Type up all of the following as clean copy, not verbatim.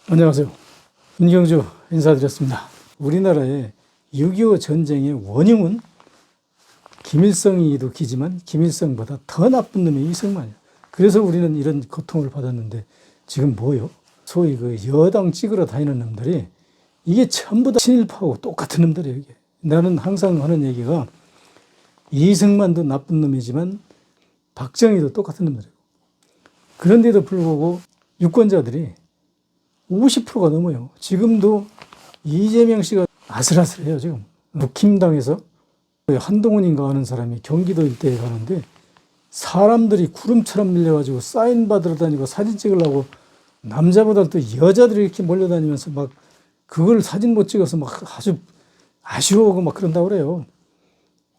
안녕하세요. 윤경주 인사드렸습니다. 우리나라의 6.25 전쟁의 원흉은 김일성이도 기지만 김일성보다 더 나쁜 놈이 이승만이에요. 그래서 우리는 이런 고통을 받았는데 지금 뭐요? 소위 그 여당 찍으러 다니는 놈들이 이게 전부 다 친일파하고 똑같은 놈들이에요. 이게. 나는 항상 하는 얘기가 이승만도 나쁜 놈이지만 박정희도 똑같은 놈들이에요. 그런데도 불구하고 유권자들이 50%가 넘어요. 지금도 이재명 씨가 아슬아슬해요, 지금. 북힘당에서 한동훈인가 하는 사람이 경기도 일대에 가는데 사람들이 구름처럼 밀려가지고 사인 받으러 다니고 사진 찍으려고 남자보다 또 여자들이 이렇게 몰려다니면서 막 그걸 사진 못 찍어서 막 아주 아쉬워하고 막 그런다고 그래요.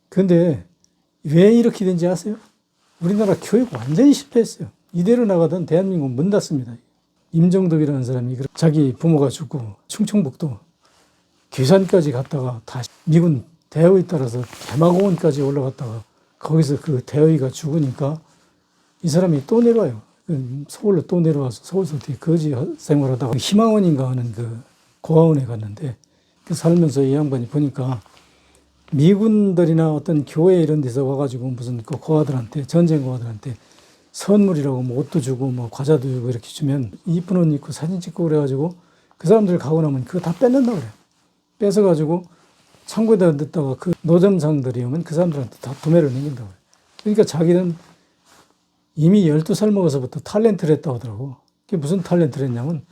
그런데 왜 이렇게 된지 아세요? 우리나라 교육 완전히 실패했어요. 이대로 나가던 대한민국 문 닫습니다. 임정덕이라는 사람이 자기 부모가 죽고 충청북도 괴산까지 갔다가 다시 미군 대어에 따라서 개마공원까지 올라갔다가 거기서 그 대어이가 죽으니까 이 사람이 또 내려와요. 서울로 또 내려와서 서울서 어떻게 거지 생활하다가 희망원인가 하는 그 고아원에 갔는데 그 살면서 이 양반이 보니까 미군들이나 어떤 교회 이런 데서 와가지고 무슨 그 고아들한테 전쟁 고아들한테 선물이라고 뭐 옷도 주고 뭐 과자도 주고 이렇게 주면 이쁜 옷 입고 사진 찍고 그래가지고 그 사람들 가고 나면 그거 다 뺏는다 그래요. 뺏어가지고 창고에다 넣다가 그 노점상들이 오면 그 사람들한테 다 도매를 넘긴다 그래요. 그러니까 자기는 이미 12살 먹어서부터 탤런트를 했다고 하더라고. 그게 무슨 탤런트를 했냐면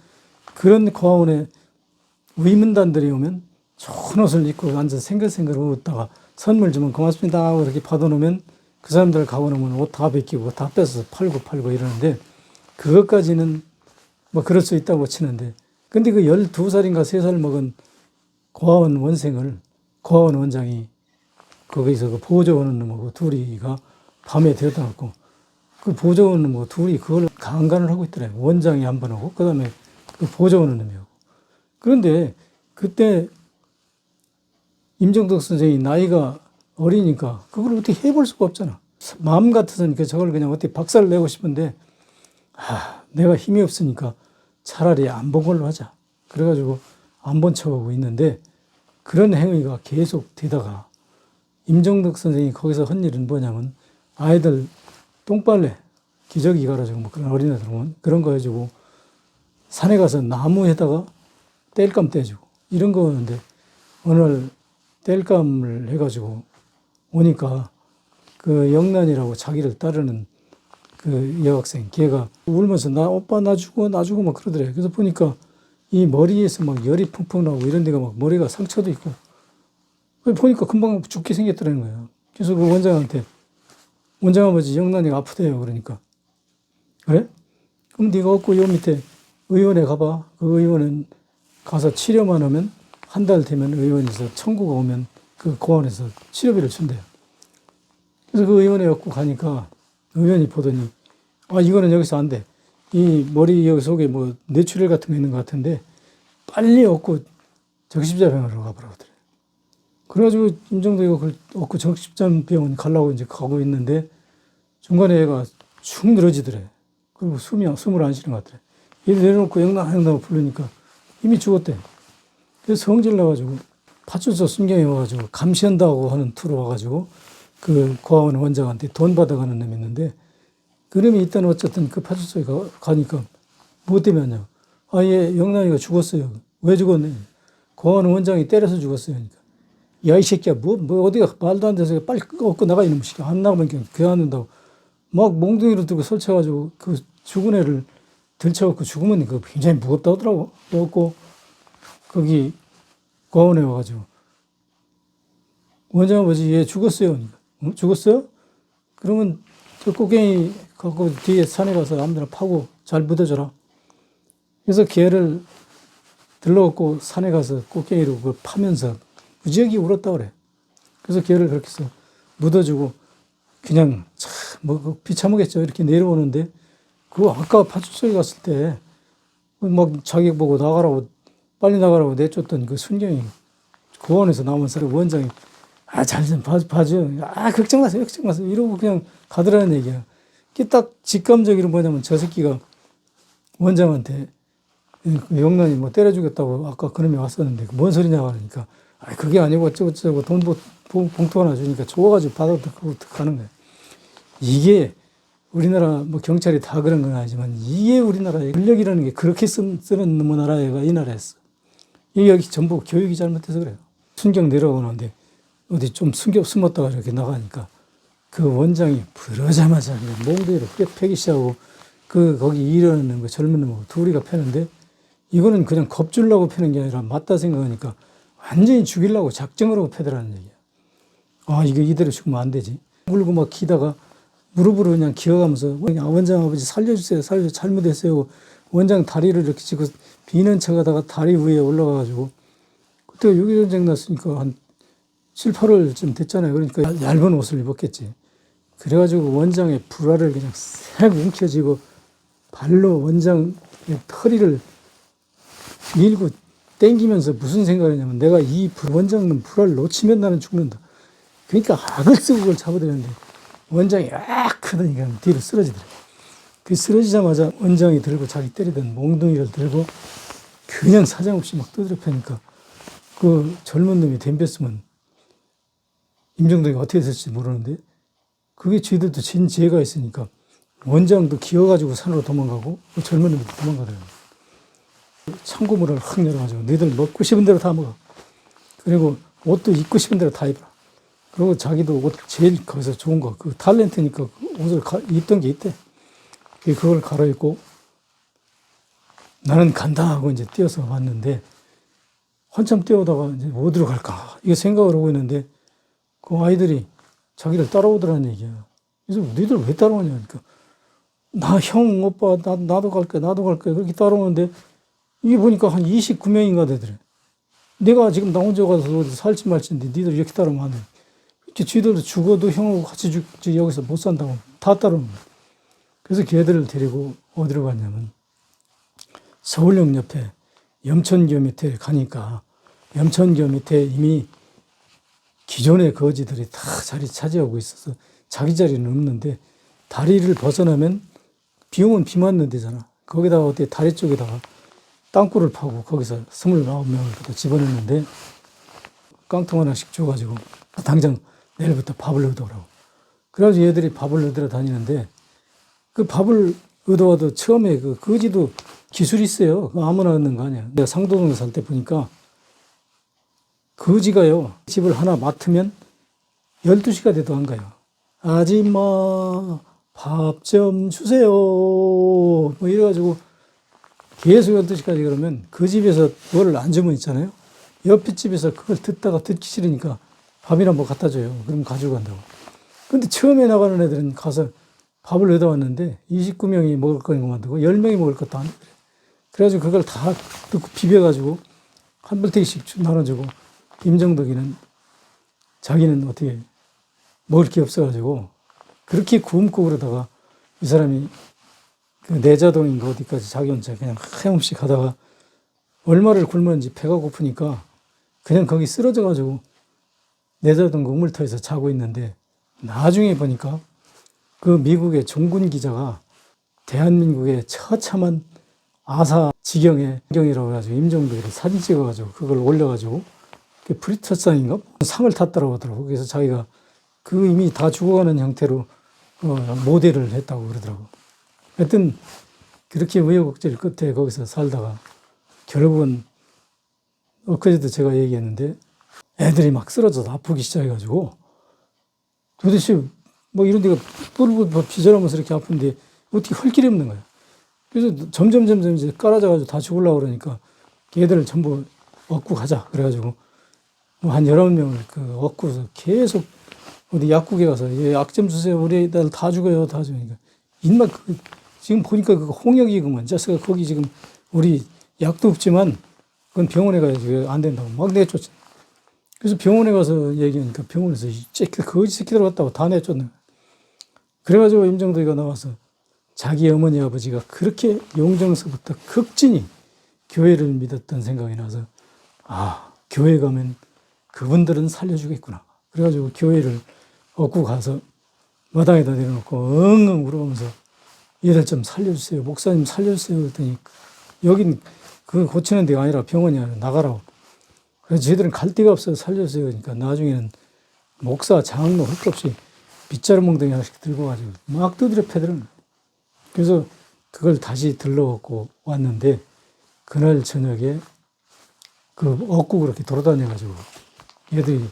그런 고아원에 의문단들이 오면 좋은 옷을 입고 앉아서 생글생글 웃다가 선물 주면 고맙습니다 하고 이렇게 받아놓으면 그 사람들 가고 나면 옷 다 벗기고 다 뺏어서 팔고 이러는데 그것까지는 뭐 그럴 수 있다고 치는데 근데 그 12살인가 3살 먹은 고아원 원생을 고아원 원장이 거기서 그 보조하는 놈하고 둘이가 밤에 데려다 놓고 그 보조하는 놈하고 둘이 그걸 강간을 하고 있더래요. 원장이 한 번 하고 그 다음에 그 보조하는 놈이 하고. 그런데 그때 임정덕 선생이 나이가 어리니까 그걸 어떻게 해볼 수가 없잖아. 마음 같아서는 저걸 그냥 어떻게 박살을 내고 싶은데 내가 힘이 없으니까 차라리 안 본 걸로 하자. 그래가지고 안 본 척하고 있는데 그런 행위가 계속 되다가 임정덕 선생이 거기서 한 일은 뭐냐면 아이들 똥빨래 기저귀 갈아주고 뭐 그런 어린애들 오면 그런 거 해주고 산에 가서 나무에다가 땔감 떼주고 이런 거 하는데 어느 날 땔감을 해가지고 오니까 그 영란이라고 자기를 따르는 그 여학생 걔가 울면서 오빠 나 죽어 막 그러더래. 그래서 보니까 이 머리에서 막 열이 펑펑 나고 이런 데가 막 머리가 상처도 있고 보니까 금방 죽게 생겼더라는 거예요. 그래서 그 원장 아버지 영란이가 아프대요. 그러니까 그래? 그럼 네가 없고 요 밑에 의원에 가봐. 그 의원은 가서 치료만 하면 한 달 되면 의원에서 청구가 오면 그 고원에서 치료비를 준대요. 그래서 그 의원에 얻고 가니까 의원이 보더니 이거는 여기서 안 돼. 이 머리 여기 속에 뭐 뇌출혈 같은 거 있는 것 같은데 빨리 얻고 정신십자병원으로 가보라고 그래. 그래가지고 임정덕이가 그걸 얻고 정신십자병원 가려고 이제 가고 있는데 중간에 얘가 축 늘어지더래. 그리고 숨을 안 쉬는 것 같더래. 얘 내려놓고 영락 부르니까 이미 죽었대. 그래서 성질 나가지고 파출소 순경이 와가지고 감시한다고 하는 투로 와가지고 그 고아원 원장한테 돈 받아가는 놈이 있는데 그 놈이 일단 어쨌든 그 파출소에 가니까 뭐 때문에 하냐. 얘 영란이가 죽었어요. 왜 죽었네. 고아원 원장이 때려서 죽었어요. 그러니까 야 이 새끼야 뭐 어디가 말도 안 돼서 빨리 얻고 나가 이놈 새끼야. 안 나가면 그냥 안 된다고 막 몽둥이로 들고 설쳐가지고 그 죽은 애를 들쳐갖고 죽으면 그거 굉장히 무겁다 하더라고. 그래갖고 거기 고아원에 와가지고 원장 아버지 얘 죽었어요. 그러니까 죽었어요? 그러면 저 꽃갱이 갖고 뒤에 산에 가서 아무데나 파고 잘 묻어줘라. 그래서 걔를 들러갖고 산에 가서 꽃갱이로 그걸 파면서 무지하게 울었다 그래. 그래서 걔를 그렇게 해서 묻어주고 그냥 뭐 비참하겠죠. 이렇게 내려오는데 그거 아까 파출소에 갔을 때 막 자기 보고 빨리 나가라고 내쫓던 그 순경이 고원에서 나온 사람 원장이 잘 좀 봐줘. 걱정 마세요. 이러고 그냥 가더라는 얘기야. 그게 딱 직감적으로 뭐냐면 저 새끼가 원장한테 그 영란이 뭐 때려주겠다고 아까 그놈이 왔었는데 뭔 소리냐고 하니까 그게 아니고 어쩌고저쩌고 돈 봉투 하나 주니까 좋아가지고 받아듣고 가는 거예요. 이게 우리나라 뭐 경찰이 다 그런 건 아니지만 이게 우리나라의 권력이라는 게 그렇게 쓰는 나라가 이 나라였어. 이게 여기 전부 교육이 잘못돼서 그래요. 순경 내려오는데 어디 좀 숨었다가 이렇게 나가니까 그 원장이 부러자마자 그냥 몽둥이로 패기 시작하고 거기 일하는 거 젊은 놈하고 둘이가 패는데 이거는 그냥 겁주려고 패는 게 아니라 맞다 생각하니까 완전히 죽이려고 작정을 하고 패더라는 얘기야. 이거 이대로 죽으면 안 되지. 울고 막 기다가 무릎으로 그냥 기어가면서 원장 아버지 살려주세요. 잘못했어요. 원장 다리를 이렇게 쥐고 비는 척하다가 다리 위에 올라가가지고 그때 6.25 전쟁 났으니까 한 7, 8월쯤 됐잖아요. 그러니까 얇은 옷을 입었겠지. 그래가지고 원장의 불화를 그냥 싹 움켜쥐고 발로 원장의 허리를 밀고 땡기면서 무슨 생각을 했냐면 내가 이 원장은 불화를 놓치면 나는 죽는다. 그러니까 악을 쓰고 그걸 잡아대는데 원장이 크더니 그냥 뒤로 쓰러지더라고요. 그 쓰러지자마자 원장이 들고 자기 때리던 몽둥이를 들고 그냥 사정없이 막 두드려 패니까 그 젊은 놈이 덤볐으면 임정덕이 어떻게 했을지 모르는데 그게 쥐들도 진지혜가 있으니까 원장도 기어가지고 산으로 도망가고 그 젊은 놈도 도망가더라고요. 창고문을 확 열어가지고 너희들 먹고 싶은 대로 다 먹어. 그리고 옷도 입고 싶은 대로 다 입어라. 그리고 자기도 옷 제일 거기서 좋은 거, 그 탤런트니까 그 옷을 입던 게 있대. 그걸 갈아입고 나는 간다 하고 이제 뛰어서 왔는데 한참 뛰어오다가 이제 어디로 갈까 이거 생각을 하고 있는데 그 아이들이 자기를 따라오더라는 얘기야. 그래서 너희들 왜 따라오냐 하니까 나 형 오빠 나도 갈 거야 그렇게 따라오는데 이게 보니까 한 29명인가 되더래. 내가 지금 나 혼자 가서 어디 살지 말지인데 니들 이렇게 따라오면 안 돼. 이렇게 쥐들도 죽어도 형하고 같이 죽지 여기서 못 산다고 다 따라오는 거야. 그래서 걔들을 데리고 어디로 갔냐면 서울역 옆에 염천교 밑에 가니까 염천교 밑에 이미 기존의 거지들이 다 자리 차지하고 있어서 자기 자리는 없는데 다리를 벗어나면 비 오면 비 맞는 데잖아. 거기다가 어디 다리 쪽에다가 땅굴을 파고 거기서 29명을 집어넣는데 깡통 하나씩 줘가지고 당장 내일부터 밥을 얻어오라고. 그래가지고 얘들이 밥을 얻으러 다니는데 그 밥을 얻어와도 처음에 그 거지도 기술이 있어요. 아무나 얻는 거 아니야. 내가 상도동에 살 때 보니까 거지가요, 집을 하나 맡으면 12시가 돼도 안 가요. 아줌마, 밥 좀 주세요. 뭐 이래가지고 계속 12시까지 그러면 그 집에서 뭐를 안 주면 있잖아요. 옆에 집에서 그걸 듣다가 듣기 싫으니까 밥이나 뭐 갖다 줘요. 그럼 가지고 간다고. 근데 처음에 나가는 애들은 가서 밥을 얻어왔는데 29명이 먹을 거는 만들고 10명이 먹을 것도 안 돼. 그래가지고 그걸 다 넣고 비벼가지고 한 벌떼기씩 나눠주고 임정덕이는 자기는 어떻게 먹을 게 없어가지고 그렇게 굶고 그러다가 이 사람이 그 내자동인가 어디까지 자기 혼자 그냥 하염없이 가다가 얼마를 굶었는지 배가 고프니까 그냥 거기 쓰러져가지고 내자동 그 우물터에서 자고 있는데 나중에 보니까 그 미국의 종군 기자가 대한민국의 처참한 아사 지경의 경이라고 해가지고 임정덕이를 사진 찍어가지고 그걸 올려가지고 프리처상인가 상을 탔다고 하더라고. 그래서 자기가 그 이미 다 죽어가는 형태로 모델을 했다고 그러더라고. 하여튼 그렇게 우여곡절 끝에 거기서 살다가 결국은 엊그제도 제가 얘기했는데 애들이 막 쓰러져서 아프기 시작해가지고 도대체 뭐 이런 데가 뿔뿔 비절하면서 이렇게 아픈데 어떻게 할 길이 없는 거야. 그래서 점점 이제 깔아져가지고 다 죽으려고 그러니까 걔들을 전부 얻고 가자. 그래가지고 한 11명을 그 얻고서 계속 어디 약국에 가서 약 좀 주세요. 우리 애들 다 죽어요. 다 죽으니까. 인마 지금 보니까 그 홍역이구먼. 자스가 거기 지금 우리 약도 없지만 그건 병원에 가야지 안 된다고 막 내쫓아. 그래서 병원에 가서 얘기하니까 병원에서 이 새끼 거지 새끼들 왔다고 다 내쫓는. 그래가지고 임정덕이가 나와서 자기 어머니 아버지가 그렇게 용정서부터 극진히 교회를 믿었던 생각이 나서 교회 가면 그분들은 살려주겠구나. 그래가지고 교회를 얻고 가서 마당에다 내려놓고 엉엉 울어가면서 얘들 좀 살려주세요. 목사님 살려주세요. 그랬더니 여긴 그 고치는 데가 아니라 병원이 아니라 나가라고. 그래서 저희들은 갈 데가 없어서 살려주세요. 그러니까 나중에는 목사, 장로 할 것 없이 빗자루 몽둥이 하나씩 들고 가지고 막 두드려 패드는 거예요. 그래서 그걸 다시 들러갖고 왔는데 그날 저녁에 그 억구 그렇게 돌아다녀가지고 얘들이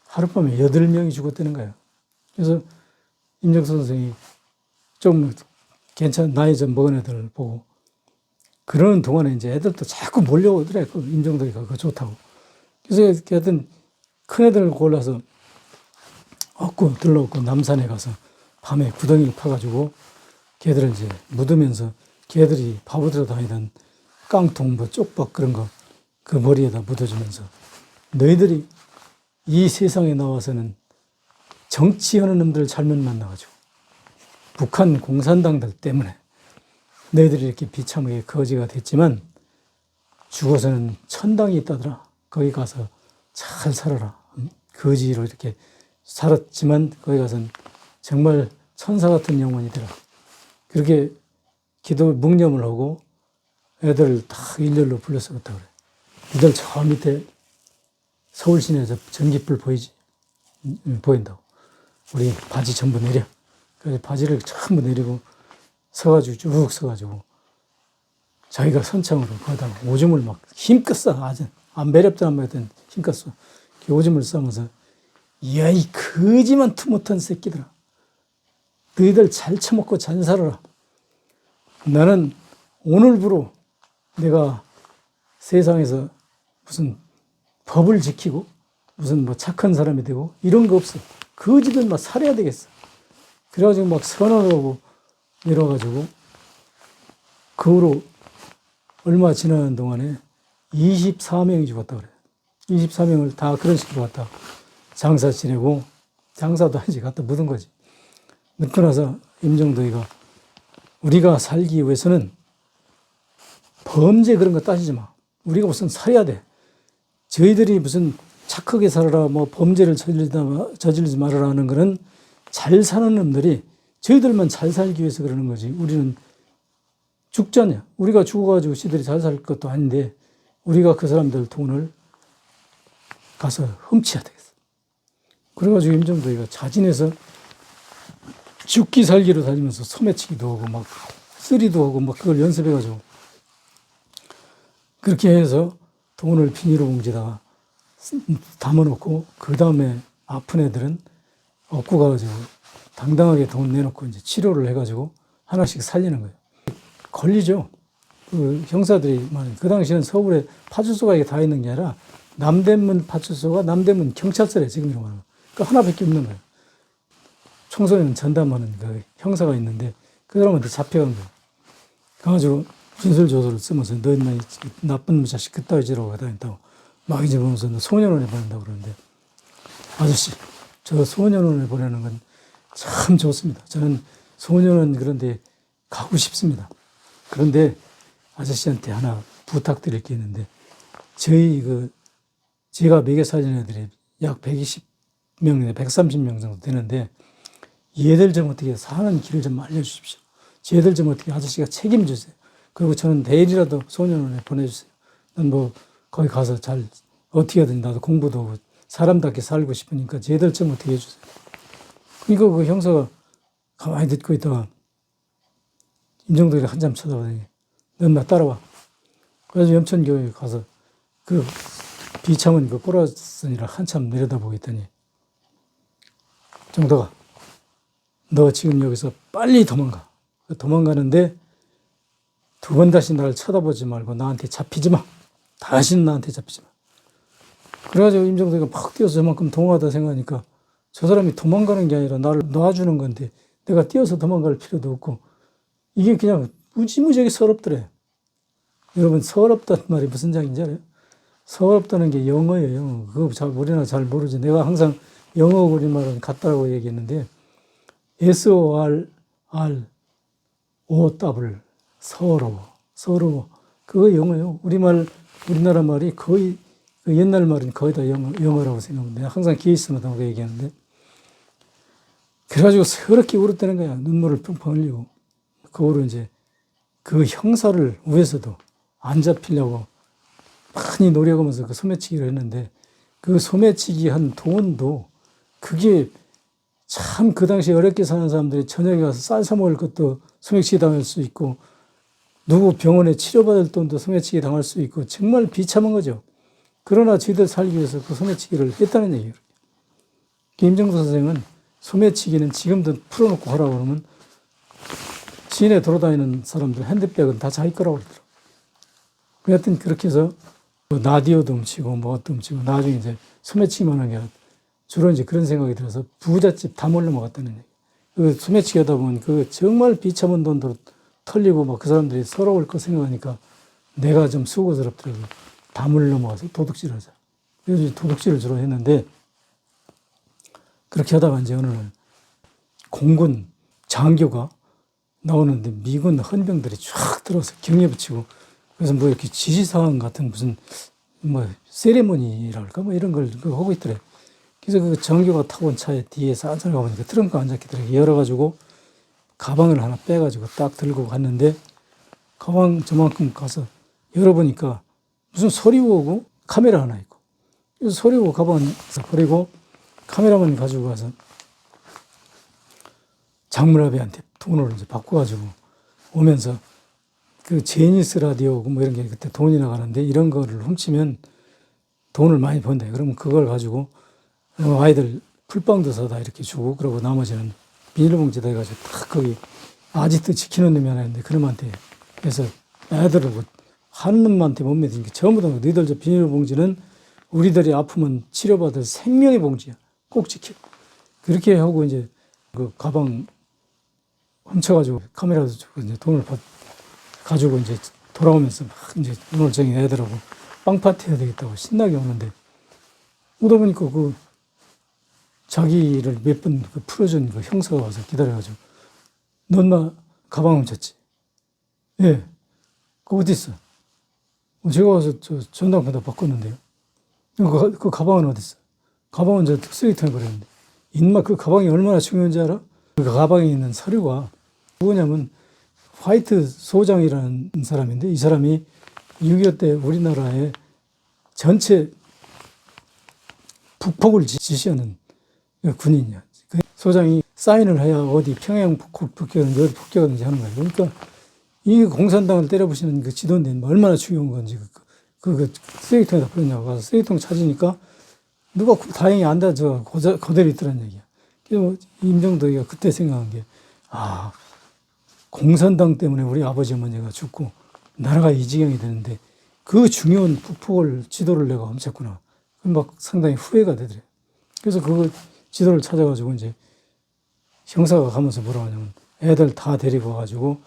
하룻밤에 8명이 죽었다는 거예요. 그래서 임정수 선생이 좀 나이 좀 먹은 애들 보고 그러는 동안에 이제 애들도 자꾸 몰려오더래. 그 임정덕이가 그거 좋다고. 그래서 하여튼 큰 애들 골라서 얻고 들러갖고 남산에 가서 밤에 구덩이 파가지고 걔들을 이제 묻으면서 걔들이 바보들어 다니던 깡통 뭐 쪽박 그런 거 그 머리에다 묻어주면서 너희들이 이 세상에 나와서는 정치하는 놈들 잘못 만나가지고 북한 공산당들 때문에 너희들이 이렇게 비참하게 거지가 됐지만 죽어서는 천당이 있다더라. 거기 가서 잘 살아라. 거지로 이렇게 살았지만 거기 가서는 정말 천사 같은 영혼이 되라. 그렇게 기도 묵념을 하고 애들을 다 일렬로 불러서 그랬다 그래. 니들 저 밑에 서울 시내에서 전깃불 보이지? 보인다고. 우리 바지 전부 내려. 그래서 바지를 전부 내리고 서가지고 쭉 서가지고 자기가 선창으로 거기다 오줌을 막 힘껏 싸. 아주 안 매렵도 안 매렵던 힘껏 써. 오줌을 싸면서 이야 이 거지만 투못한 새끼들아. 너희들 잘 처먹고 잘 살아라. 나는 오늘부로 내가 세상에서 무슨 법을 지키고 무슨 뭐 착한 사람이 되고 이런 거 없어. 거지들 막 살아야 되겠어. 그래가지고 막 선언하고 이래가지고 그 후로 얼마 지나는 동안에 24명이 죽었다 그래. 24명을 다 그런 식으로 갖다 장사 지내고 장사도 아니지 갖다 묻은 거지. 묻고 나서 임정덕이가 우리가 살기 위해서는 범죄 그런 거 따지지 마. 우리가 우선 살아야 돼. 저희들이 무슨 착하게 살아라, 뭐 범죄를 저지르지 말아라 하는 거는 잘 사는 놈들이 저희들만 잘 살기 위해서 그러는 거지. 우리는 죽잖냐. 우리가 죽어가지고 시들이 잘 살 것도 아닌데 우리가 그 사람들 돈을 가서 훔쳐야 되겠어. 그래가지고 임정덕이가 자진해서 죽기 살기로 다니면서 소매치기도 하고 막 쓰리도 하고 막 그걸 연습해가지고 그렇게 해서 돈을 비닐봉지에다가 담아놓고 그 다음에 아픈 애들은 얻고 가가지고 당당하게 돈 내놓고 이제 치료를 해가지고 하나씩 살리는 거예요. 걸리죠. 그 형사들이 그 당시에는 서울에 파출소가 다 있는 게 아니라 남대문 파출소가 남대문 경찰서래 지금 이러고 하는 거. 그 하나밖에 없는 거예요. 청소년 전담하는 그 형사가 있는데 그 사람한테 잡혀간 거예요. 그래가지고 진술조서를 쓰면서 너 인마 나쁜 자식 그따위 지라고 다녔다고 막 이제 보면서 너 소년원에 보낸다고 그러는데 아저씨 저 소년원에 보내는 건 참 좋습니다. 저는 소년원 그런데 가고 싶습니다. 그런데 아저씨한테 하나 부탁드릴 게 있는데 제가 먹여 살린 애들이 약 120명, 130명 정도 되는데 얘들 좀 어떻게 사는 길을 좀 알려주십시오. 쟤들 좀 어떻게 아저씨가 책임주세요. 그리고 저는 내일이라도 소년원에 보내주세요. 난 뭐 거기 가서 잘 어떻게 하든지 나도 공부도 하고 사람답게 살고 싶으니까 쟤들 좀 어떻게 해주세요. 그러니까 그 형사가 가만히 듣고 있다가 임정덕이를 한참 쳐다보더니 넌 나 따라와. 그래서 염천교회 가서 그 비참한 그 꼬라선이라 한참 내려다보고 있더니 정덕아 너 지금 여기서 빨리 도망가. 도망가는데 두 번 다시 나를 쳐다보지 말고 나한테 잡히지 마. 다시는 나한테 잡히지 마. 그래가지고 임정덕이가 막 뛰어서 저만큼 동하다 생각하니까 저 사람이 도망가는 게 아니라 나를 놔주는 건데 내가 뛰어서 도망갈 필요도 없고 이게 그냥 무지무지하게 서럽더래. 여러분 서럽다는 말이 무슨 장인지 알아요? 서럽다는 게 영어예요. 영어. 그거 우리나라 잘 모르지. 내가 항상 영어 우리말은 같다고 얘기했는데 SORROW 서러워. 그거 영어예요. 우리나라 말이 거의 그 옛날 말은 거의 다 영어라고 생각합니다. 내가 항상 기회 있으면 그거 얘기하는데 그래가지고 서럽게 울었다는 거야. 눈물을 펑펑 흘리고. 그 후로 이제 그 형사를 위해서도 안 잡히려고 많이 노력하면서 그 소매치기를 했는데 그 소매치기 한 돈도 그게 참 그 당시 어렵게 사는 사람들이 저녁에 가서 쌀 사 먹을 것도 소매치기 당할 수 있고 누구 병원에 치료받을 돈도 소매치기 당할 수 있고 정말 비참한 거죠. 그러나 저희들 살기 위해서 그 소매치기를 했다는 얘기예요. 김정수 선생은 소매치기는 지금도 풀어놓고 하라고 그러면 시내 돌아다니는 사람들 핸드백은 다 자기 거라고 그러더라고요. 하여튼 그렇게 해서 라디오도 훔치고 뭐도 훔치고 나중에 이제 소매치기만 한 게 아니라 주로 이제 그런 생각이 들어서 부잣집 다 몰려 먹었다는 얘기. 그 소매치기 하다 보면 그 정말 비참한 돈도 털리고 막 그 사람들이 서러울 거 생각하니까 내가 좀 수고스럽더라고요. 다 몰려 먹어서 도둑질을 하자. 그래서 도둑질을 주로 했는데 그렇게 하다가 이제 어느 날 공군 장교가 나오는데 미군 헌병들이 쫙 들어서 경례 붙이고 그래서 뭐 이렇게 지시사항 같은 무슨 뭐 세레모니라 할까 뭐 이런 걸 하고 있더래. 그래서 그 장교가 타고 온 차에 뒤에서 앉아가 보니까 트렁크 앉았기더래. 열어가지고 가방을 하나 빼가지고 딱 들고 갔는데 가방 저만큼 가서 열어보니까 무슨 서리오고 카메라 하나 있고 그래서 서리오 가방을 버리고 카메라만 가지고 가서 장문아비한테 돈을 이제 바꿔가지고 오면서 그 제니스 라디오고 뭐 이런 게 그때 돈이 나가는데 이런 거를 훔치면 돈을 많이 번대. 그러면 그걸 가지고 아이들 풀빵도 사다 이렇게 주고 그러고 나머지는 비닐봉지다 해가지고 딱 거기 아직도 지키는 놈이 하나 있는데 그놈한테 해서 애들을 한 놈한테 못 믿으니까 전부 다 너희들 저 비닐봉지는 우리들이 아프면 치료받을 생명의 봉지야. 꼭 지켜. 그렇게 하고 이제 그 가방 훔쳐가지고 카메라도 주고 이제 돈을 가지고 이제 돌아오면서 막 이제 오늘 저녁에 애들하고 빵파티 해야 되겠다고 신나게 오는데 오다 보니까 그 자기를 몇 번 풀어준 그 형사가 와서 기다려가지고 너 엄마 가방 훔쳤지? 예. 그거 어디 있어? 제가 와서 저 전당포다 바꿨는데요. 그 가방은 어디 있어? 가방은 저 쓰레기통에 버렸는데. 인마 그 가방이 얼마나 중요한지 알아? 그 가방에 있는 서류가 뭐냐면 화이트 소장이라는 사람인데 이 사람이 6.25 때 우리나라의 전체 북폭을 지시하는 군인이야. 그 소장이 사인을 해야 어디 평양 북격하든지 어디 북격하든지 하는 거야. 그러니까 이 공산당을 때려부시는 그 지도인데 얼마나 중요한 건지 그 쓰레기통에다 버렸냐고 가서 쓰레기통 찾으니까 누가 다행히 안 닫아 그대로 있더란 얘기야. 그래서 임정덕이가 그때 생각한 게 공산당 때문에 우리 아버지 어머니가 죽고 나라가 이 지경이 되는데 그 중요한 북폭을 지도를 내가 훔쳤구나. 막 상당히 후회가 되더래. 그래서 그 지도를 찾아가지고 이제 형사가 가면서 뭐라 하냐면 애들 다 데리고 와가지고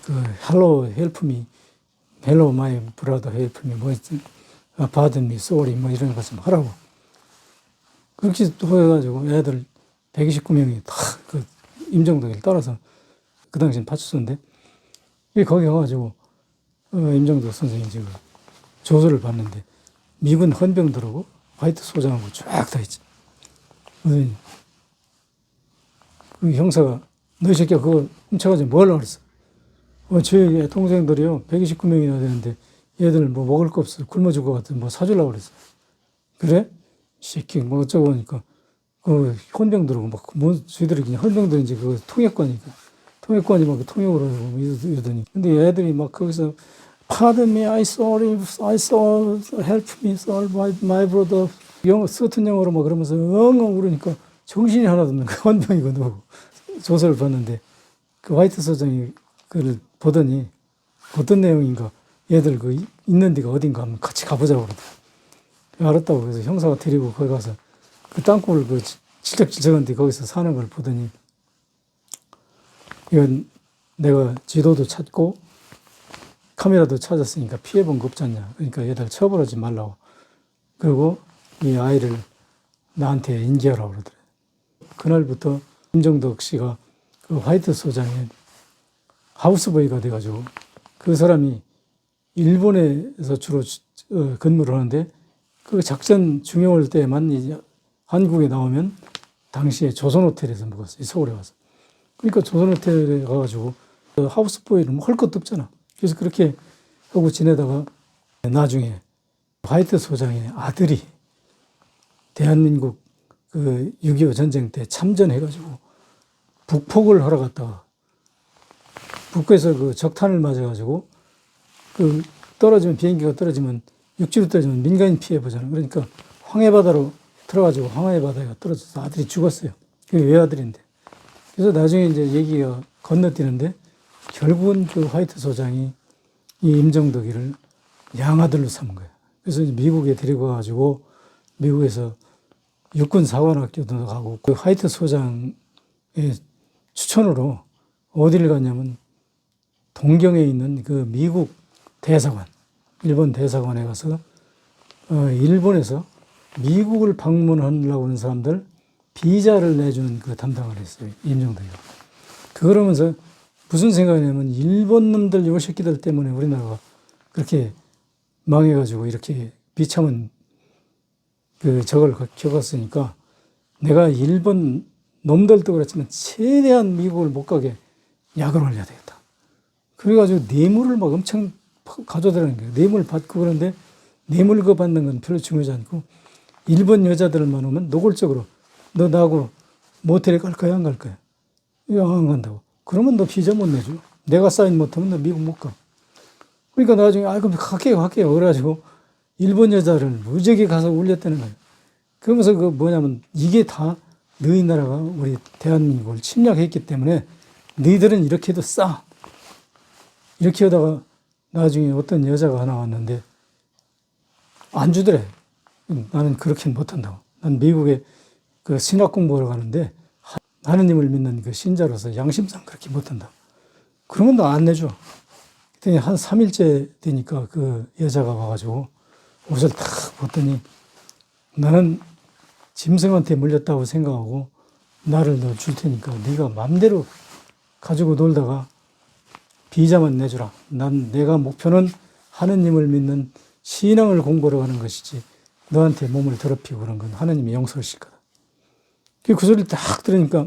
그 hello help me, hello my brother help me 뭐 pardon me, sorry 뭐 이런 것 좀 하라고. 그렇게 또 해가지고 애들 129명이 다 그 임정덕을 따라서 그 당시엔 파출소인데 거기 가가지고 임정덕 선생이 지금 조서를 봤는데 미군 헌병들하고 화이트 소장하고 쫙 다 있지. 그 형사가 너 이 새끼야 그거 훔쳐가지고 뭐 하려고 그랬어? 저희 동생들이요 129명이나 되는데 얘들 뭐 먹을 거 없어 굶어 죽을 것 같아 뭐 사주려고 그랬어. 그래? 새끼 뭐 어쩌고 하니까 그 헌병들하고 막 뭐 저희들이 그냥 헌병들이 이제 그 통역관이 막 통역을 하고 이러더니 근데 애들이 막 거기서 Pardon me, I saw, help me, sorry, my brother. 영어, 서툰 영어로 막 그러면서 엉엉 울으니까 정신이 하나도 없는 그 헌병이고 누구 조서를 봤는데 그 화이트 소장이 그걸 보더니 어떤 내용인가 얘들 그 있는 데가 어딘가 하면 같이 가보자고 그러더라고요. 알았다고 그래서 형사가 데리고 거기 가서 그 땅굴을 그 질척질척한데 거기서 사는 걸 보더니 이건 내가 지도도 찾고 카메라도 찾았으니까 피해본 거 없지 않냐. 그러니까 얘들 처벌하지 말라고. 그리고 이 아이를 나한테 인계하라고 그러더래. 그날부터 임정덕 씨가 그 화이트 소장의 하우스보이가 돼가지고 그 사람이 일본에서 주로 근무를 하는데 그 작전 중요할 때만 이제 한국에 나오면 당시에 조선호텔에서 묵었어요. 서울에 와서. 그러니까 조선호텔에 가가지고 하우스보이를 할 것도 없잖아. 그래서 그렇게 하고 지내다가 나중에 화이트 소장의 아들이 대한민국 그 6.25 전쟁 때 참전해가지고 북폭을 하러 갔다가 북부에서 그 적탄을 맞아가지고 그 떨어지면 비행기가 떨어지면 육지로 떨어지면 민간인 피해 보잖아요. 그러니까 황해바다로 들어가지고 황해바다에 떨어져서 아들이 죽었어요. 그게 외아들인데. 그래서 나중에 이제 얘기가 건너뛰는데 결국은 그 화이트 소장이 이 임정덕이를 양아들로 삼은 거예요. 그래서 이제 미국에 데리고 가가지고 미국에서 육군 사관학교도 가고 그 화이트 소장의 추천으로 어디를 갔냐면 동경에 있는 그 미국 대사관, 일본 대사관에 가서 일본에서 미국을 방문하려고 하는 사람들 비자를 내주는 그 담당을 했어요. 임정덕이가. 그러면서 무슨 생각이냐면 일본 놈들 요 새끼들 때문에 우리나라가 그렇게 망해가지고 이렇게 비참한 그 적을 겪었으니까 내가 일본 놈들도 그렇지만 최대한 미국을 못 가게 약을 올려야 되겠다. 그래가지고 뇌물을 막 엄청 가져다니는 거예요. 뇌물 받고 그런데 뇌물 그 받는 건 별로 중요하지 않고 일본 여자들만 오면 노골적으로 너 나하고 모텔에 갈 거야 안 갈 거야? 이거 안 간다고. 그러면 너 비자 못 내줘. 내가 사인 못하면 너 미국 못 가. 그러니까 나중에 그럼 갈게요. 그래가지고 일본 여자를 무지하게 가서 울렸다는 거예요. 그러면서 그 뭐냐면 이게 다 너희 나라가 우리 대한민국을 침략했기 때문에 너희들은 이렇게 해도 싸. 이렇게 하다가 나중에 어떤 여자가 하나 왔는데 안 주더래. 나는 그렇게는 못한다고. 난 미국에 그 신학 공부하러 가는데 하느님을 믿는 그 신자로서 양심상 그렇게 못한다. 그러면 너 안 내줘. 그랬더니 한 3일째 되니까 그 여자가 와가지고 옷을 탁 벗더니 나는 짐승한테 물렸다고 생각하고 나를 너 줄 테니까 네가 맘대로 가지고 놀다가 비자만 내주라. 내가 목표는 하느님을 믿는 신앙을 공부하러 가는 것이지 너한테 몸을 더럽히고 그런 건 하느님이 용서하실 거다. 그 소리를 딱 들으니까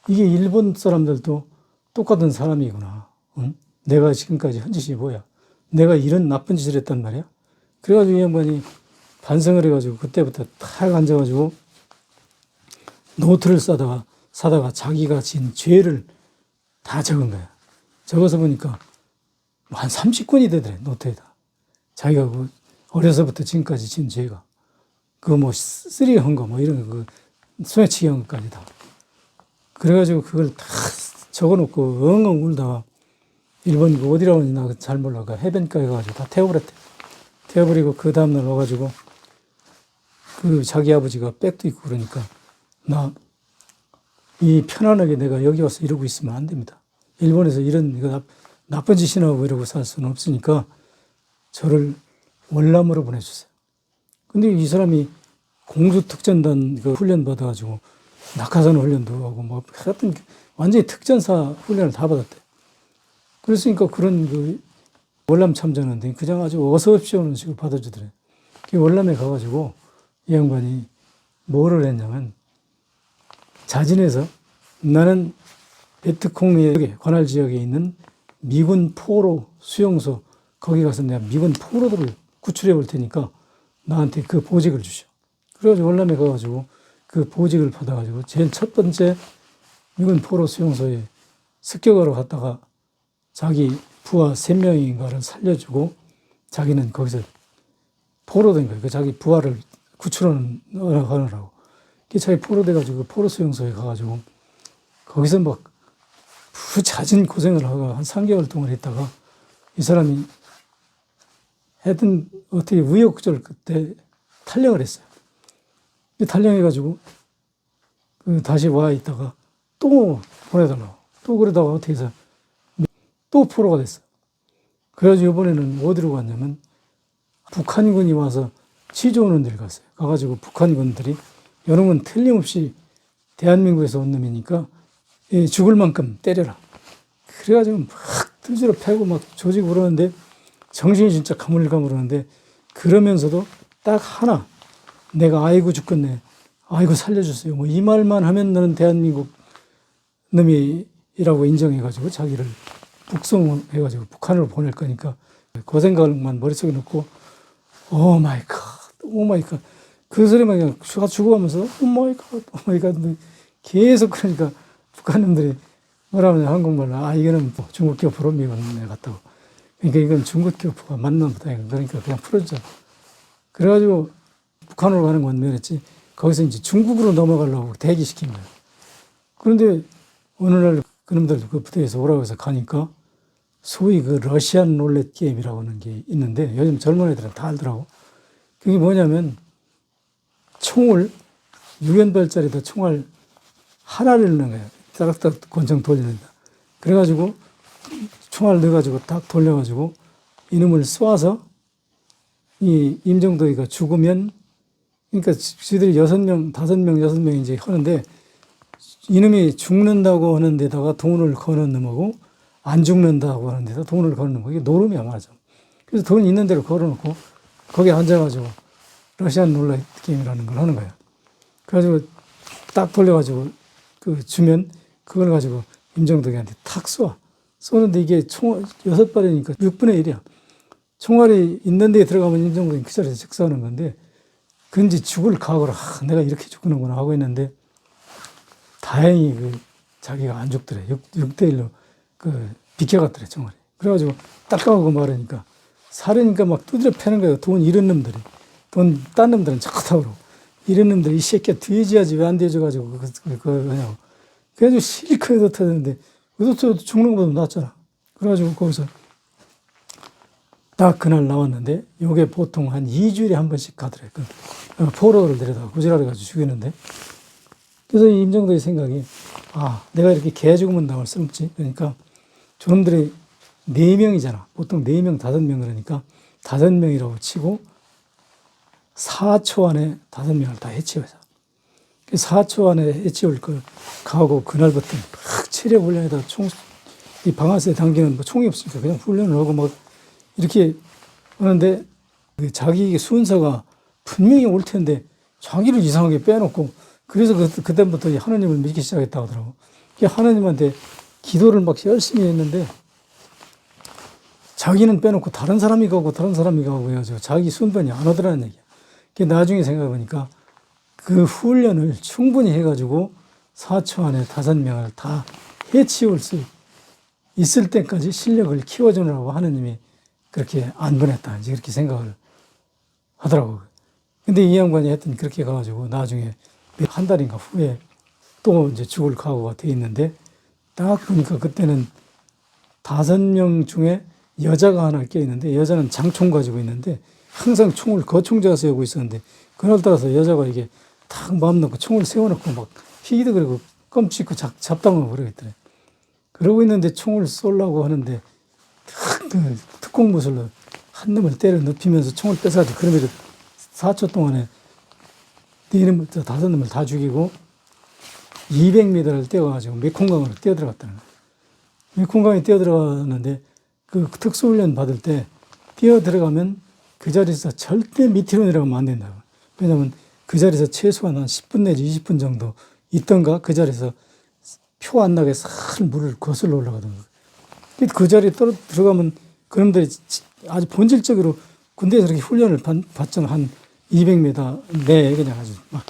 이게 일본 사람들도 똑같은 사람이구나. 응? 내가 지금까지 한 짓이 뭐야? 내가 이런 나쁜 짓을 했단 말이야? 그래가지고 이 양반이 반성을 해가지고 그때부터 탁 앉아가지고 노트를 사다가 자기가 진 죄를 다 적은 거야. 적어서 보니까 한 30권이 되더래, 노트에다. 자기가 그 어려서부터 지금까지 진 죄가. 그 뭐 쓰리한 거 뭐 이런 거, 그 소매치기 한 것까지 다. 그래가지고 그걸 다 적어놓고 엉엉 울다가 일본이 어디라고 하는지 나 잘 몰라. 그 해변가에 가가지고 다 태워버렸대. 태워버리고 그 다음날 와가지고 그 자기 아버지가 백도 있고 그러니까 나 이 편안하게 내가 여기 와서 이러고 있으면 안 됩니다. 일본에서 이런 나쁜 짓이나 하고 이러고 살 수는 없으니까 저를 월남으로 보내주세요. 근데 이 사람이 공수특전단 그 훈련 받아가지고 낙하산 훈련도 하고 뭐 하여튼 완전히 특전사 훈련을 다 받았대. 그랬으니까 그런 그 월남 참전하는데 그냥 아주 어서 오십시오는 식으로 받아주더래. 그 월남에 가가지고 이 양반이 뭐를 했냐면 자진해서 나는 베트콩의 관할 지역에 있는 미군 포로 수용소 거기 가서 내가 미군 포로들을 구출해 올 테니까 나한테 그 보직을 주셔. 그래가지고 월남에 가가지고 그 보직을 받아가지고 제일 첫 번째 미군 포로 수용소에 습격하러 갔다가 자기 부하 3명인가를 살려주고 자기는 거기서 포로된 거예요. 그 자기 부하를 구출하느라고. 자기 포로돼가지고 포로 수용소에 가가지고 거기서 막 자진 고생을 하고 한 3개월 동안 있다가 이 사람이 하여튼 어떻게 우여곡절 그때 탈영을 했어요. 탈영해가지고 다시 와 있다가 또 보내달라고. 또 그러다가 어떻게 해서 또 포로가 됐어. 그래가지고 이번에는 어디로 갔냐면 북한군이 와서 취조하는 데를 갔어요. 가가지고 북한군들이 여러분 틀림없이 대한민국에서 온 놈이니까 죽을 만큼 때려라. 그래가지고 막 두지러 패고 막 조지고 그러는데 정신이 진짜 가물가물하는데 그러면서도 딱 하나 내가 아이고 죽겠네. 아이고 살려주세요. 뭐 이 말만 하면 너는 대한민국 놈이라고 인정해가지고 자기를 북송해가지고 북한으로 보낼 거니까 그 생각만 머릿속에 넣고 오 마이 갓, 오 마이 갓. 그 소리만 그냥 죽어가면서 오 마이 갓, 오 마이 갓. 계속 그러니까 북한 놈들이 뭐라 하냐 한국말로 이거는 뭐 중국 교포로 미군에 갔다고. 그러니까 이건 중국 교포가 맞나 보다. 그러니까 그냥 풀어줘. 그래가지고 북한으로 가는 건 면했지. 거기서 이제 중국으로 넘어가려고 대기시킨 거예요. 그런데 어느 날 그놈들 그 부대에서 오라고 해서 가니까 소위 그 러시안 롤렛 게임이라고 하는 게 있는데 요즘 젊은 애들은 다 알더라고. 그게 뭐냐면 총을 6연발짜리다 총알 하나를 넣는 거예요. 따락따락 권총 돌리는다. 그래가지고 총알 넣어가지고 딱 돌려가지고 이놈을 쏴서 이 임정도이가 죽으면 그러니까 지들이 6명, 5명, 6명 이제 하는데 이놈이 죽는다고 하는 데다가 돈을 거는 놈하고 안 죽는다고 하는 데다 돈을 거는 놈하고 이게 노름이야 맞아. 그래서 돈 있는 대로 걸어놓고 거기 앉아가지고 러시안 룰렛 게임이라는 걸 하는 거야. 그래가지고 딱 돌려가지고 그 주면 그걸 가지고 임정덕이한테 탁 쏘아. 쏘는데 이게 총 6발이니까 6분의 1이야. 총알이 있는 데에 들어가면 임정덕이 그 자리에서 즉사하는 건데 그런지 죽을 각오를 내가 이렇게 죽는구나 하고 있는데 다행히 그 자기가 안 죽더래. 6대 1로 그 비켜갔더래 총알이. 그래가지고 딱 까고 말하니까 살으니까 막 두드려 패는 거예요. 돈 잃은 놈들이. 돈 딴 놈들은 착하다고 그러고 이런 놈들 이 새끼야 돼지야지 왜 안 돼줘가지고 그거 하냐고. 그래가지고 실컷 얻어터졌는데 얻어터져도 죽는 것보다 낫잖아. 그래가지고 거기서 딱 그날 나왔는데 요게 보통 한 2주일에 한 번씩 가더래. 그 포로를 데려다가 구질하려가지고 죽이는데 그래서 임정도의 생각이 내가 이렇게 개 죽으면 나올 수 없지. 그러니까 저놈들이 4명이잖아. 보통 4명, 5명 그러니까 5명이라고 치고 4초 안에 5명을 다 해치우자. 4초 안에 해치울 걸 가고 그날부터 막 체력 훈련에다가 이 방아쇠 당기는 뭐 총이 없으니까 그냥 훈련을 하고 막 이렇게 하는데 자기 순서가 분명히 올 텐데 자기를 이상하게 빼놓고 그래서 그때부터 하나님을 믿기 시작했다고 하더라고. 하나님한테 기도를 막 열심히 했는데 자기는 빼놓고 다른 사람이 가고 해가지고 자기 순번이 안 오더라는 얘기야. 나중에 생각해보니까 그 훈련을 충분히 해가지고 4초 안에 5명을 다 해치울 수 있을 때까지 실력을 키워주느라고 하느님이 그렇게 안 보냈다. 이제 그렇게 생각을 하더라고요. 근데 이 양반이 하여튼 그렇게 가가지고 나중에 한 달인가 후에 또 이제 죽을 각오가 돼 있는데 딱 보니까 그때는 5명 중에 여자가 하나 껴 있는데 여자는 장총 가지고 있는데 항상 총을 거총자가 세우고 있었는데 그날따라서 여자가 이게 딱 마음 놓고 총을 세워놓고 막 희기도 그러고 껌찍고 잡담을 그러겠더래. 그러고 있는데 총을 쏘려고 하는데 그 특공무술로 한 놈을 때려 눕히면서 총을 뺏어가지고 그러면 4초 동안에 5놈을 다 죽이고 200m를 뛰어가지고 메콩강으로 뛰어들어갔다는 거예요. 메콩강에 뛰어들어갔는데 그 특수훈련 받을 때 뛰어들어가면 그 자리에서 절대 밑으로 내려가면 안 된다고. 왜냐하면 그 자리에서 최소한 한 10분 내지 20분 정도 있던가 그 자리에서 표 안 나게 살 물을 거슬러 올라가던 거예요. 그 자리에 들어가면 그놈들이 아주 본질적으로 군대에서 이렇게 훈련을 받잖아. 한 200m 내에 그냥 아주 막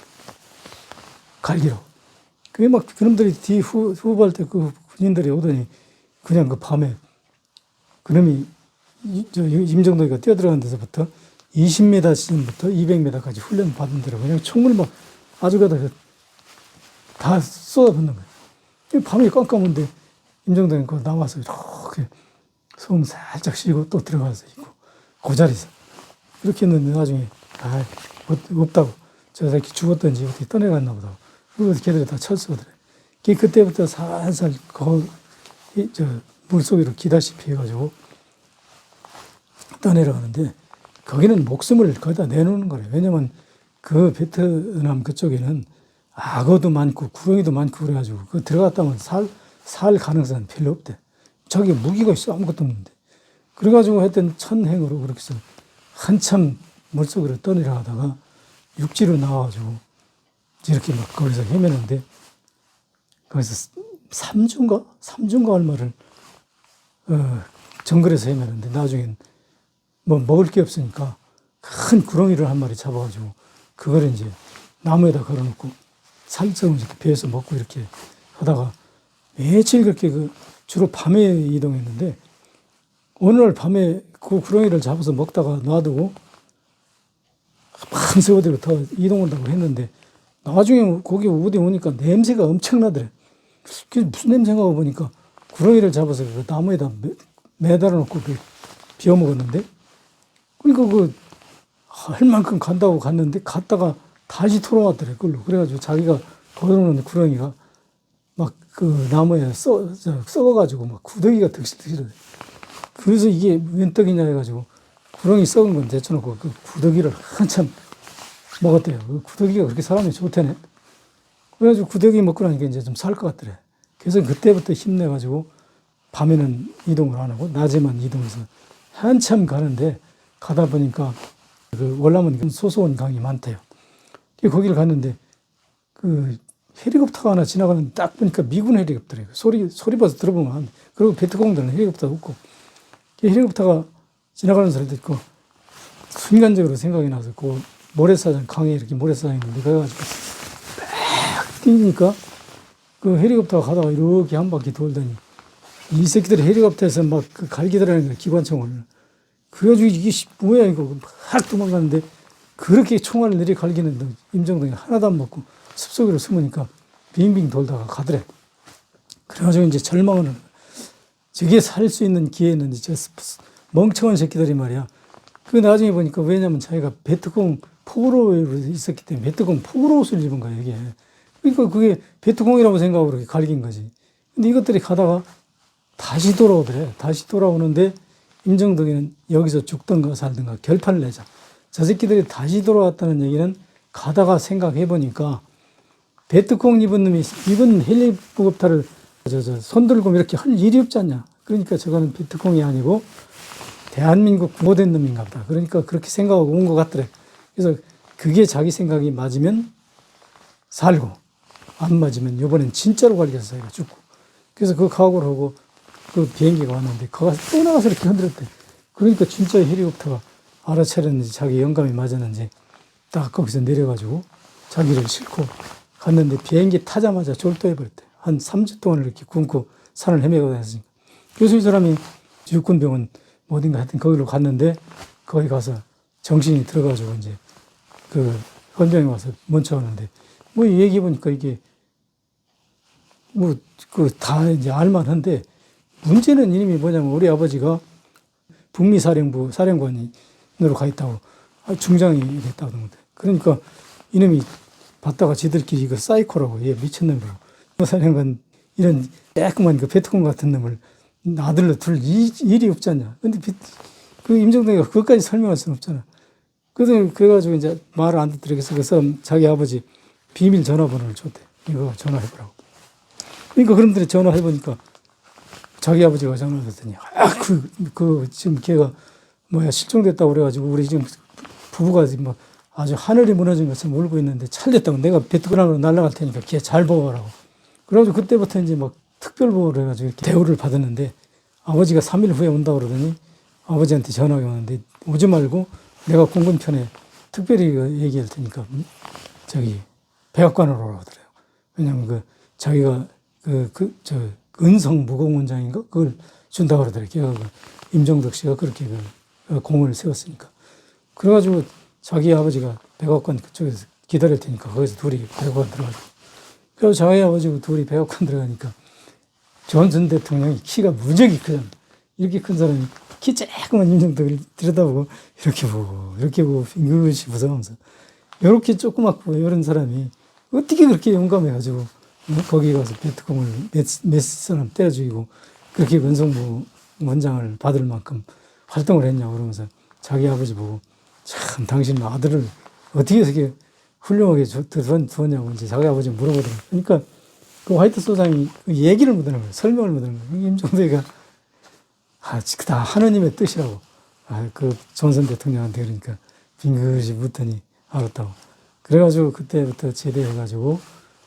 갈기로. 그게 막 그놈들이 뒤 후발 때 그 군인들이 오더니 그냥 그 밤에 그놈이 임정도가 뛰어들어간 데서부터 20m 지점부터 200m까지 훈련 받은 대로 그냥 총을 막 아주 다 쏟아붓는 거예요. 밤이 깜깜한데 임정도가 나와서 이렇게 소음 살짝 쉬고 또 들어가서 있고 그 자리에서 이렇게 했는데 나중에 없다고 저 새끼 죽었던지 어떻게 떠내갔나 보다. 그래서 걔들이 다 철수하더래. 그때부터 살살 물속으로 기다시피 해가지고 떠내려가는데 거기는 목숨을 거기다 내놓는 거래요. 왜냐면 그 베트남 그쪽에는 악어도 많고 구렁이도 많고 그래가지고 그 들어갔다 오면 살 가능성은 별로 없대. 자기 무기가 있어 아무것도 없는데. 그래가지고 하여튼 천행으로 그렇게 해서 한참 물속으로 떠내려가다가 육지로 나와가지고 이렇게 막 거기서 헤매는데 거기서 3주인가 얼마를 정글에서 헤매는데 나중엔 뭐 먹을 게 없으니까 큰 구렁이를 한 마리 잡아가지고 그걸 이제 나무에다 걸어놓고 산성을 이렇게 베어서 먹고 이렇게 하다가 며칠 그렇게 주로 밤에 이동했는데 어느 날 밤에 그 구렁이를 잡아서 먹다가 놔두고 밤새 어디로 더 이동을 하고 했는데 나중에 거기 어디 오니까 냄새가 엄청나더래. 그게 무슨 냄새인가 보니까 구렁이를 잡아서 그 나무에다 매달아 놓고 비워 먹었는데 그러니까 할 만큼 간다고 갔는데 갔다가 다시 돌아왔더래. 그걸로. 그래가지고 자기가 걸어놓은 구렁이가 막 그 나무에 썩어가지고 막 구더기가 득실득실해. 그래서 이게 웬 떡이냐 해가지고 구렁이 썩은 건 데쳐놓고 그 구더기를 한참 먹었대요. 그 구더기가 그렇게 사람이 좋대네. 그래가지고 구더기 먹고 나니까 이제 좀 살 것 같더래. 그래서 그때부터 힘내가지고 밤에는 이동을 안 하고 낮에만 이동해서 한참 가는데 가다 보니까 그 월남은 소소원 강이 많대요. 거기를 갔는데 그 헬리콥터가 하나 지나가는데 딱 보니까 미군 헬리콥터래요. 소리 봐서 들어보면 안 돼. 그리고 베트공들은 헬리콥터 없고 헬리콥터가 지나가는 소리도 있고 순간적으로 생각이 나서 그 모래사장 강에 이렇게 모래사장이 있는데 가가지고 막 뛰니까 그 헬리콥터가 가다가 이렇게 한 바퀴 돌더니 이 새끼들이 헬리콥터에서 막 그 갈기더라는 거야, 기관총을. 그래가지고 이게 뭐야 이거 막 도망가는데 그렇게 총알을 내리 갈기는데 임정동이 하나도 안 먹고 숲속으로 숨으니까 빙빙 돌다가 가더래. 그래가지고 이제 절망을 하는 거야. 저게 살 수 있는 기회는 이제 멍청한 새끼들이 말이야. 그 나중에 보니까 왜냐면 자기가 베트콩 포로로 있었기 때문에 베트콩 포로 옷을 입은 거야 이게. 그러니까 그게 베트콩이라고 생각하고 그렇게 갈긴 거지. 근데 이것들이 가다가 다시 돌아오더래. 다시 돌아오는데 임정덕이는 여기서 죽든가 살든가 결판을 내자. 저 새끼들이 다시 돌아왔다는 얘기는 가다가 생각해 보니까 베트콩 입은 놈이 입은 헬리콥터를 손들고 이렇게 할 일이 없지 않냐. 그러니까 저거는 베트콩이 아니고 대한민국 구호된 놈인가 보다. 그러니까 그렇게 생각하고 온 것 같더래. 그래서 그게 자기 생각이 맞으면 살고 안 맞으면 이번엔 진짜로 갈겨서 자기가 죽고. 그래서 그 각오를 하고 그 비행기가 왔는데 거기서 또 나가서 이렇게 흔들었대. 그러니까 진짜 헬리콥터가 알아차렸는지 자기 영감이 맞았는지 딱 거기서 내려가지고 자기를 싣고 갔는데 비행기 타자마자 졸도해버렸대. 한 3주 동안 이렇게 굶고 산을 헤매고 다녔으니까. 그래서 이 사람이 육군병원 어딘가 하여튼 거기로 갔는데 거기 가서 정신이 들어가지고 이제 그 헌병에 와서 먼쳐오는데 뭐 얘기해보니까 이게 뭐 그 다 이제 알만한데 문제는 이름이 뭐냐면 우리 아버지가 북미 사령관으로 가 있다고 중장이 됐다고 그러는데 그러니까 이놈이 봤다가 지들끼리 이거 사이코라고 얘 미친놈이라고 사령관 이런 깨끗한 그 베트콩 같은 놈을 아들로 둘 일이 없지 않냐. 근데 그 임정동이가 그것까지 설명할 수는 없잖아. 그래가지고 이제 말을 안 듣더라고요. 그래서 자기 아버지 비밀 전화번호를 줬대. 이거 전화해보라고. 그러니까 그놈들이 전화해보니까 자기 아버지가 전화를 했더니 지금 걔가 실종됐다고 그래가지고 우리 지금 부부가 뭐 아주 하늘이 무너진 것처럼 울고 있는데 찰됐다고 내가 베트남으로 날아갈 테니까 걔 잘 보호하라고. 그래가지고 그때부터 이제 막 특별보호를 해가지고 이렇게 대우를 받았는데 아버지가 3일 후에 온다고 그러더니 아버지한테 전화가 오는데 오지 말고 내가 공군편에 특별히 얘기할 테니까 저기 백악관으로 오라고 하더래요. 왜냐면 자기가 은성 무공원장인가 그걸 준다고 그러더래요. 걔가 임정덕 씨가 그렇게 공을 세웠으니까. 그래가지고 자기 아버지가 백악관 그쪽에서 기다릴 테니까 거기서 둘이 백악관 들어가고. 그래서 자기 아버지고 둘이 백악관 들어가니까 존슨 대통령이 키가 무지하게 크잖아. 이렇게 큰 사람이 키 조그만 임정덕을 들여다보고 이렇게 보고 빙긋이 무서워하면서 이렇게 조그맣고 이런 사람이 어떻게 그렇게 용감해가지고 거기 가서 베트콩을 몇 사람 때려 죽이고 그렇게 은성부 원장을 받을 만큼 활동을 했냐고 그러면서 자기 아버지 보고 참 당신 아들을 어떻게 이렇게 훌륭하게 두었냐고 이제 자기 아버지 물어보더라고요. 그러니까 그 화이트 소장이 얘기를 못하는 거예요. 설명을 못하는 거예요. 임종대가 다 하느님의 뜻이라고. 그 존슨 대통령한테 그러니까 빙긋이 묻더니 알았다고. 그래가지고 그때부터 제대해가지고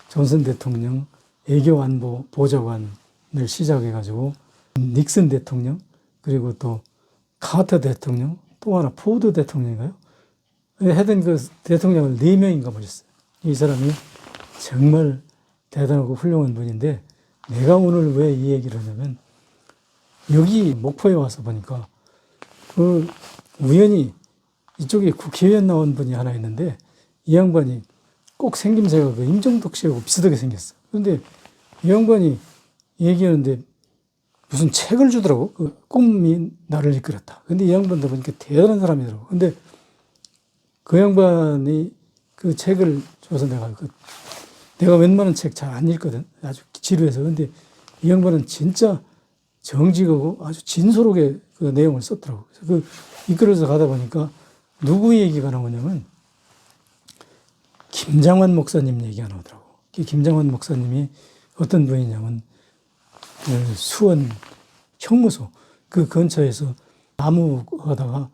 존슨 대통령 애교안보 보좌관을 시작해가지고 닉슨 대통령, 그리고 또 카터 대통령, 또 하나 포드 대통령인가요? 하여튼 그 대통령을 4명인가 모셨어요. 이 사람이 정말 대단하고 훌륭한 분인데, 내가 오늘 왜 이 얘기를 하냐면, 여기 목포에 와서 보니까 그 우연히 이쪽에 국회의원 나온 분이 하나 있는데, 이 양반이 꼭 생김새가 그 임종덕 씨하고 비슷하게 생겼어. 그런데 이 양반이 얘기하는데 무슨 책을 주더라고. 그 꿈이 나를 이끌었다. 근데 이 양반도 보니까 대단한 사람이더라고. 근데 그 양반이 그 책을 줘서 내가 웬만한 책 잘 안 읽거든. 아주 지루해서. 근데 이 양반은 진짜 정직하고 아주 진솔하게 그 내용을 썼더라고. 그래서 그 이끌어서 가다 보니까 누구 얘기가 나오냐면 김장환 목사님 얘기가 나오더라고. 김장환 목사님이 어떤 분이냐면 수원 형무소 그 근처에서 나무 하다가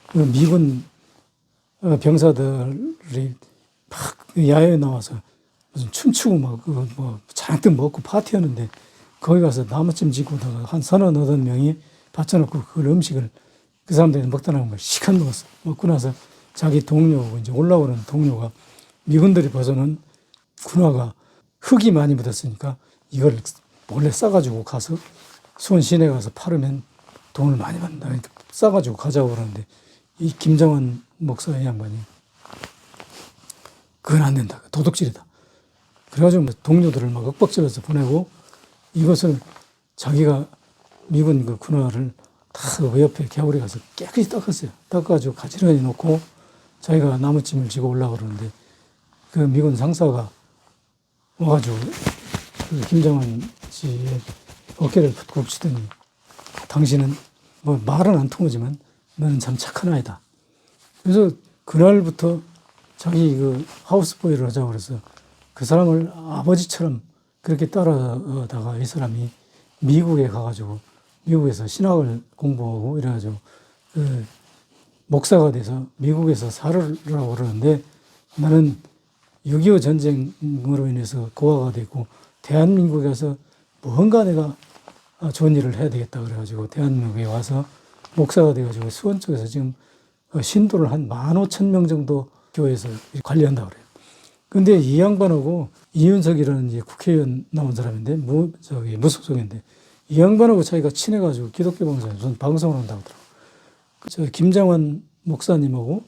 그 미군 병사들이 막 야외에 나와서 무슨 춤추고 막 뭐 잔뜩 먹고 파티하는데 거기 가서 나무찜 짓고다가 한 38명이 받쳐놓고 그 음식을 그 사람들이 먹다 남은 걸 시컷 먹었어. 먹고 나서 자기 동료하고 이제 올라오는 동료가 미군들이 벗어놓은 군화가 흙이 많이 묻었으니까 이걸 몰래 싸가지고 가서 수원 시내 가서 팔으면 돈을 많이 받는다. 그러니까 싸가지고 가자고 그러는데 이 김정은 목사의 양반이 그건 안 된다. 도둑질이다. 그래가지고 동료들을 막 윽박질러서 보내고 이것을 자기가 미군 그 군화를 다 그 옆에 겨울에 가서 깨끗이 닦았어요. 닦아가지고 가지런히 놓고 자기가 나무찜을 지고 올라가 그러는데 그 미군 상사가 와가지고 그 김정은 씨의 어깨를 푹 치더니 당신은 뭐 말은 안 통하지만 너는 참 착한 아이다. 그래서 그날부터 자기 그 하우스보이를 하자고 그래서 그 사람을 아버지처럼 그렇게 따라다가 이 사람이 미국에 가가지고 미국에서 신학을 공부하고 이래가지고 그 목사가 돼서 미국에서 살으라고 그러는데 나는 6.25 전쟁으로 인해서 고아가 됐고 대한민국에 와서 뭔가 내가 좋은 일을 해야 되겠다 그래가지고 대한민국에 와서 목사가 돼가지고 수원 쪽에서 지금 신도를 한 15,000명 정도 교회에서 관리한다고 그래요. 근데 이 양반하고 이윤석이라는 이제 국회의원 나온 사람인데 무소속인데 이 양반하고 자기가 친해가지고 기독교 방송에 무슨 방송을 한다고 하더라고요. 저 김장환 목사님하고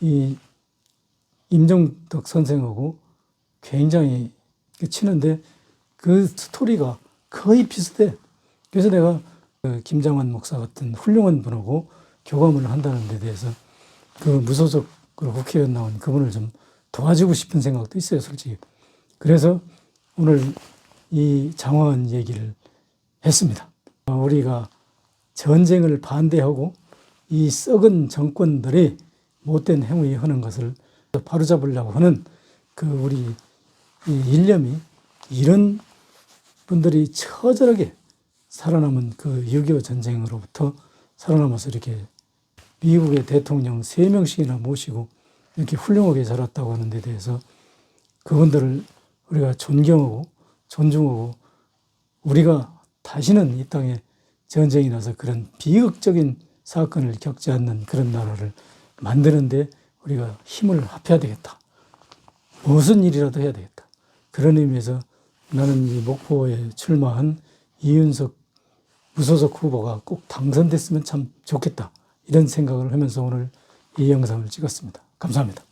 이 임종덕 선생하고 굉장히 친한데 그 스토리가 거의 비슷해. 그래서 내가 그 김장환 목사 같은 훌륭한 분하고 교감을 한다는 데 대해서 그 무소속 국회의원 나온 그분을 좀 도와주고 싶은 생각도 있어요, 솔직히. 그래서 오늘 이 장화원 얘기를 했습니다. 우리가 전쟁을 반대하고 이 썩은 정권들이 못된 행위 하는 것을 바로잡으려고 하는 그 우리 이 일념이 이런 분들이 처절하게 살아남은 그 6.25 전쟁으로부터 살아남아서 이렇게 미국의 대통령 3명씩이나 모시고 이렇게 훌륭하게 자랐다고 하는 데 대해서 그분들을 우리가 존경하고 존중하고 우리가 다시는 이 땅에 전쟁이 나서 그런 비극적인 사건을 겪지 않는 그런 나라를 만드는데 우리가 힘을 합해야 되겠다. 무슨 일이라도 해야 되겠다. 그런 의미에서 나는 이 목포에 출마한 이윤석 무소속 후보가 꼭 당선됐으면 참 좋겠다. 이런 생각을 하면서 오늘 이 영상을 찍었습니다. 감사합니다.